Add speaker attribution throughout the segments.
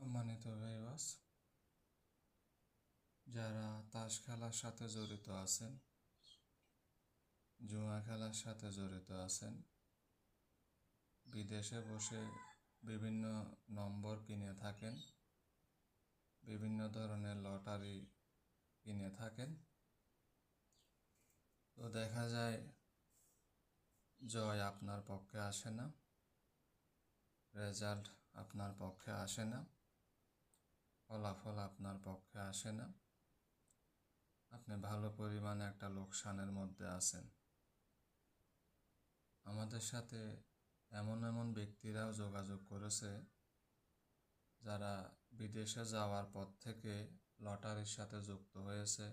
Speaker 1: সম্মানিত ভিউয়ার্স, যারা তাস খেলার সাথে জড়িত আছেন, জুয়া খেলার সাথে জড়িত আছেন, বিদেশে বসে বিভিন্ন নম্বর কিনে থাকেন, বিভিন্ন ধরনের লটারি কিনে থাকেন, তো দেখা যায় জয় আপনার পক্ষে আসে না, রেজাল্ট আপনার পক্ষে আসে না, ফলাফল আপনার পক্ষে আসে না, আপনি ভালো পরিমাণে একটা লোকসানের মধ্যে আছেন। আমাদের সাথে এমন এমন ব্যক্তিরাও যোগাযোগ করেছে যারা বিদেশে যাওয়ার পর থেকে লটারির সাথে যুক্ত হয়েছে,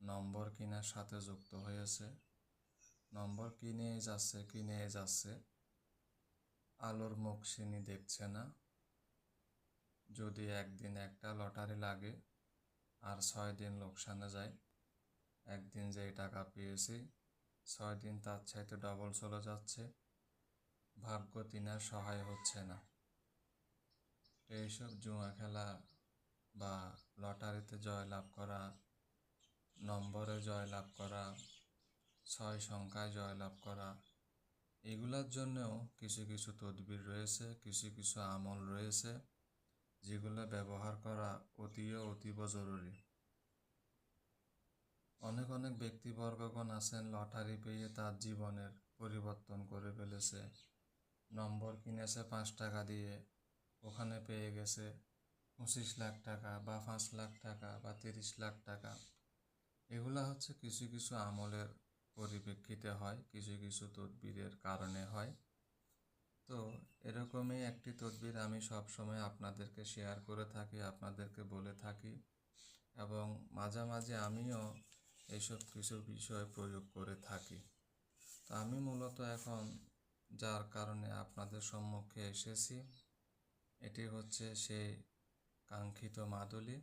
Speaker 1: নম্বর কেনার সাথে যুক্ত হয়েছে, নম্বর কিনে যাচ্ছে, আলোর মুখ সিনি দেখছে না। যদি একদিন একটা লটারি লাগে আর 6 দিন লোকসানে যায়, একদিন যেই টাকা পেয়েছি 6 দিন তার চাইতে ডবল চলে যাচ্ছে, ভাগ্য তিনার সহায় হচ্ছে না। এইসব জুয়া খেলা বা লটারিতে জয়লাভ করা, নম্বরে জয়লাভ করা, 6 সংখ্যায় জয়লাভ করা, এগুলোর জন্যও কিছু কিছু তদবির রয়েছে, কিছু কিছু আমল রয়েছে, যেগুলো ব্যবহার করা অতীব জরুরি। অনেক ব্যক্তিবর্গগণ আছেন লটারি পেয়ে তার জীবনের পরিবর্তন করে ফেলেছে। নম্বর কিনেছে 5 টাকা দিয়ে, ওখানে পেয়ে গেছে 25 লাখ টাকা বা 5 লাখ টাকা বা 30 লাখ টাকা। এগুলা হচ্ছে কিছু কিছু আমলের পরিপ্রেক্ষিতে হয়, কিছু কিছু তদবিরের কারণে হয়। তো এরকমই একটি তদবির আমি সবসময় আপনাদেরকে শেয়ার করে থাকি, আপনাদেরকে বলে থাকি, এবং মাঝে মাঝে আমিও এইসব কিছু বিষয় প্রয়োগ করে থাকি। তো আমি মূলত এখন যার কারণে আপনাদের সম্মুখে এসেছি, এটি হচ্ছে সেই কাঙ্ক্ষিত মাদুলি,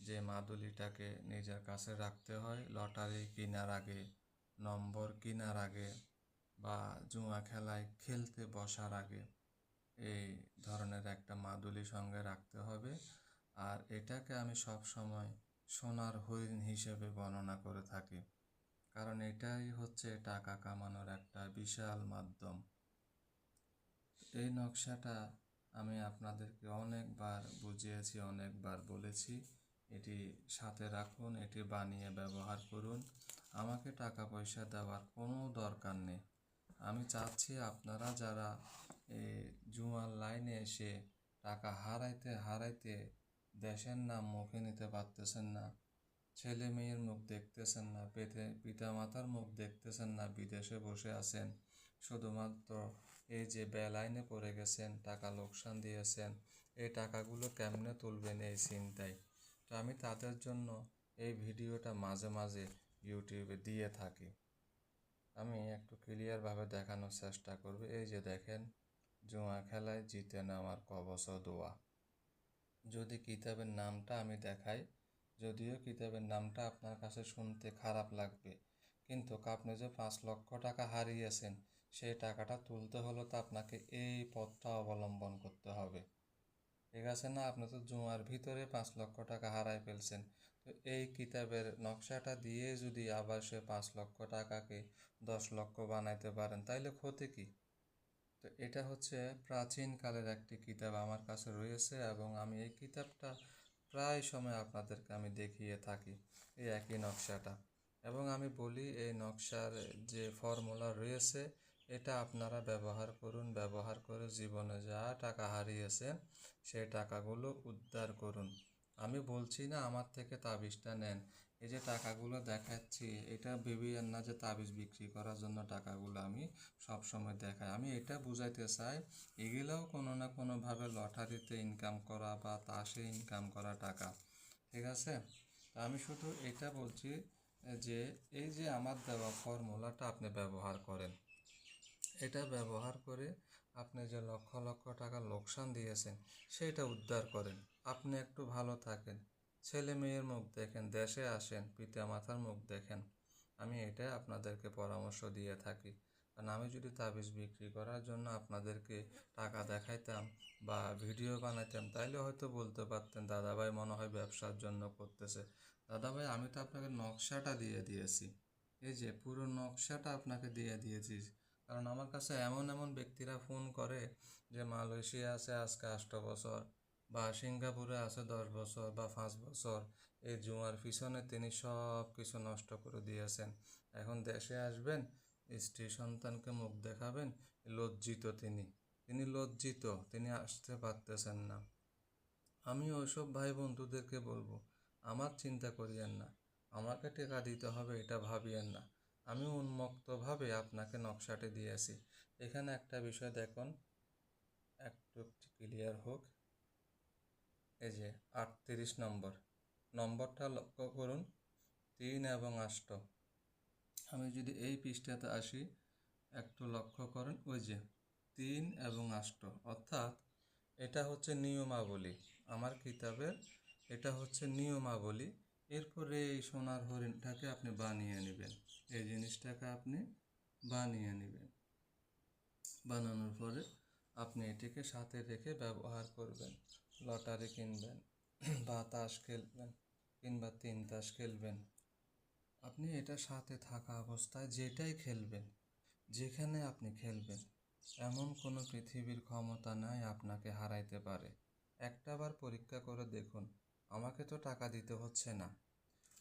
Speaker 1: যে মাদুলিটাকে নিজের কাছে রাখতে হয় লটারি কেনার আগে, নম্বর কেনার আগে বা জুয়া খেলায় খেলতে বসার আগে। এই ধরনের একটা মাদুলি সঙ্গে রাখতে হবে। আর এটাকে আমি সব সময় সোনার হরিণ হিসেবে বর্ণনা করে থাকি, কারণ এটাই হচ্ছে টাকা কামানোর একটা বিশাল মাধ্যম। এই নকশাটা আমি আপনাদেরকে অনেকবার বুঝিয়েছি, অনেকবার বলেছি, এটি সাথে রাখুন, এটি বানিয়ে ব্যবহার করুন। আমাকে টাকা পয়সা দেওয়ার কোনো দরকার নেই। আমি চাচ্ছি আপনারা যারা এই জুয়ার লাইনে এসে টাকা হারাইতে দেশের নাম মুখে নিতে পারতেছেন না, ছেলে মেয়ের মুখ দেখতেছেন না, পিতা মাতার মুখ দেখতেছেন না, বিদেশে বসে আছেন, শুধুমাত্র এই যে বেলাইনে পড়ে গেছেন, টাকা লোকসান দিয়েছেন, এই টাকাগুলো কেমনে তুলবেন এই চিন্তায়। তো আমি তাদের জন্য এই ভিডিওটা মাঝে মাঝে ইউটিউবে দিয়ে থাকি। আমি একটু ক্লিয়ারভাবে দেখানোর চেষ্টা করব। এই যে দেখেন, জুয়া খেলায় জিতে নেওয়ার কবচ ও দোয়া। যদি কিতাবের নামটা আমি দেখাই, যদিও কিতাবের নামটা আপনার কাছে শুনতে খারাপ লাগবে, কিন্তু আপনি যে 5 লক্ষ টাকা হারিয়েছেন, সেই টাকাটা তুলতে হলে তো আপনাকে এই পথটা অবলম্বন করতে হবে। ঠিক আছে না? আপনি তো জুয়ার ভিতরে 5 লক্ষ টাকা হারাই ফেলছেন। তো এই কিতাবের নকশাটা দিয়ে যদি আবার সে 5 লক্ষ টাকাকে 10 লক্ষ বানাইতে পারেন, তাইলে ক্ষতি কি? তো এটা হচ্ছে প্রাচীনকালের একটি কিতাব আমার কাছে রয়েছে, এবং আমি এই কিতাবটা প্রায় সময় আপনাদেরকে আমি দেখিয়ে থাকি এই একই নকশাটা, এবং আমি বলি এই নকশার যে ফর্মুলা রয়েছে এটা আপনারা ব্যবহার করুন, ব্যবহার করে জীবনে যা টাকা হারিয়েছেন সেই টাকাগুলো উদ্ধার করুন। আমি বলছি না আমার থেকে তাবিজটা নেন, এই যে টাকাগুলো দেখাচ্ছি এটা ভেবেন না যে তাবিজ বিক্রি করার জন্য টাকাগুলো আমি সব সময় দেখাই। আমি এটা বুঝাইতে চাই এগুলোও কোনো না কোনোভাবে লটারিতে ইনকাম করা বা তাসে ইনকাম করা টাকা। ঠিক আছে? তা আমি শুধু এটা বলছি যে এই যে আমার দেওয়া ফর্মুলাটা আপনি ব্যবহার করেন, এটা ব্যবহার করে আপনি যে লক্ষ লক্ষ টাকা লোকসান দিয়েছেন সেটা উদ্ধার করেন, আপনি একটু ভালো থাকেন, ছেলে মেয়ের মুখ দেখেন, দেশে আসেন, পিতা মাতার মুখ দেখেন। আমি এটাই আপনাদেরকে পরামর্শ দিয়ে থাকি। কারণ আমি যদি তাবিজ বিক্রি করার জন্য আপনাদেরকে টাকা দেখাইতাম বা ভিডিও বানাইতাম, তাইলে হয়তো বলতে পারতেন দাদাভাই মনে হয় ব্যবসার জন্য করতেছে। দাদাভাই আমি তো আপনাকে নকশাটা দিয়ে দিয়েছি, এই যে পুরো নকশাটা আপনাকে দিয়ে দিয়েছি। কারণ আমার কাছে এমন এমন ব্যক্তিরা ফোন করে যে মালয়েশিয়া আছে আজকে 8 বছর, বা সিঙ্গাপুরে আছে 10 বছর বা 5 বছর, এই জুয়ার পিছনে তিনি সব কিছু নষ্ট করে দিয়েছেন। এখন দেশে আসবেন, স্ত্রী সন্তানকে মুখ দেখাবেন, লজ্জিত তিনি লজ্জিত, তিনি আসতে পারতেছেন না। আমি ওইসব ভাই বন্ধুদেরকে বলবো, আমার চিন্তা করিয়েন না, আমাকে টাকা দিতে হবে এটা ভাবিয়েন না, আমি উন্মুক্তভাবে আপনাকে নকশাটি দিয়েছি। এখানে একটা বিষয় দেখুন, একটু ক্লিয়ার হোক, এই যে 38 নম্বরটা লক্ষ্য করুন, 3 এবং 8। আমি যদি এই পৃষ্ঠাতে আসি, একটু লক্ষ্য করেন, ওই যে 3 এবং 8, অর্থাৎ এটা হচ্ছে নিয়মাবলী আমার কিতাবের, এটা হচ্ছে নিয়মাবলী। এরপরে এই সোনার হরিণটাকে আপনি বানিয়ে নেবেন, এই জিনিসটাকে আপনি বানিয়ে নেবেন, বানানোর পরে আপনি এটিকে সাথে রেখে ব্যবহার করবেন। লটারি কিনবেন বা তাস খেলবেন কিংবা 3 তাস খেলবেন, আপনি এটা সাথে থাকা অবস্থায় যেটাই খেলবেন, যেখানে আপনি খেলবেন, এমন কোনো পৃথিবীর ক্ষমতা নাই আপনাকে হারাইতে পারে। একটাবার পরীক্ষা করে দেখুন, আমাকে তো টাকা দিতে হচ্ছে না,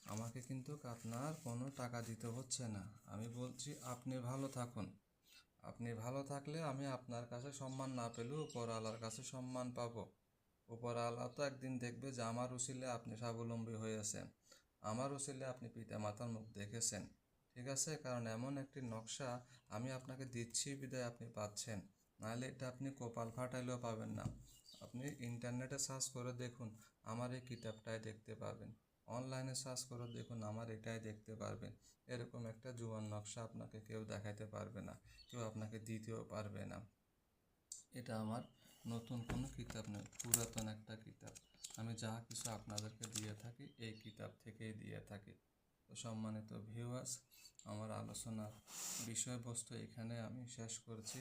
Speaker 1: আমাকে কিন্তু আপনার কোনো টাকা দিতে হচ্ছে না। আমি বলছি আপনি ভালো থাকুন, আপনি ভালো থাকলে আমি আপনার কাছে সম্মান না পেলেও উপরওয়ালার কাছে সম্মান পাবো। উপরওয়ালা তো একদিন দেখবে যে আমার উসিলে আপনি স্বাবলম্বী হয়েছেন, আমার উসিলে আপনি পিতা মাতার মুখ দেখেছেন। ঠিক আছে, কারণ এমন একটি নকশা আমি আপনাকে দিচ্ছি বিদায় আপনি পাচ্ছেন, নাহলে এটা আপনি কপাল ফাটাইলেও পাবেন না। আপনি ইন্টারনেটে সার্চ করে দেখুন, আমার এই কিতাবটাই দেখতে পারবেন, অনলাইনে সার্চ করে দেখুন, আমার এটাই দেখতে পারবেন। এরকম একটা জুয়ার নকশা আপনাকে কেউ দেখাইতে পারবে না, কেউ আপনাকে দিতেও পারবে না। এটা আমার নতুন কোনো কিতাব নয়, পুরাতন একটা কিতাব। আমি যা কিছু আপনাদেরকে দিয়ে থাকি এই কিতাব থেকেই দিয়ে থাকি। তো সম্মানিত ভিউয়ার্স, আমার আলোচনার বিষয়বস্তু এখানে আমি শেষ করছি,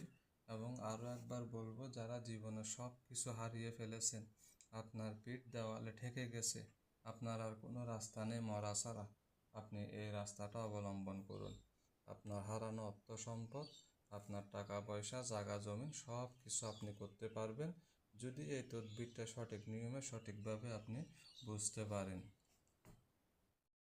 Speaker 1: এবং আরও একবার বলবো, যারা জীবনে সব কিছু হারিয়ে ফেলেছেন, আপনার পিঠ দেওয়ালে ঠেকে গেছে, আপনার আর কোনো রাস্তা নেই মরা ছাড়া, আপনি এই রাস্তাটা অবলম্বন করুন। আপনার হারানো অর্থ সম্পদ, আপনার টাকা পয়সা, জায়গা জমিন সব কিছু আপনি করতে পারবেন, যদি এই তদবিরটা সঠিক নিয়মে সঠিকভাবে আপনি বুঝতে পারেন।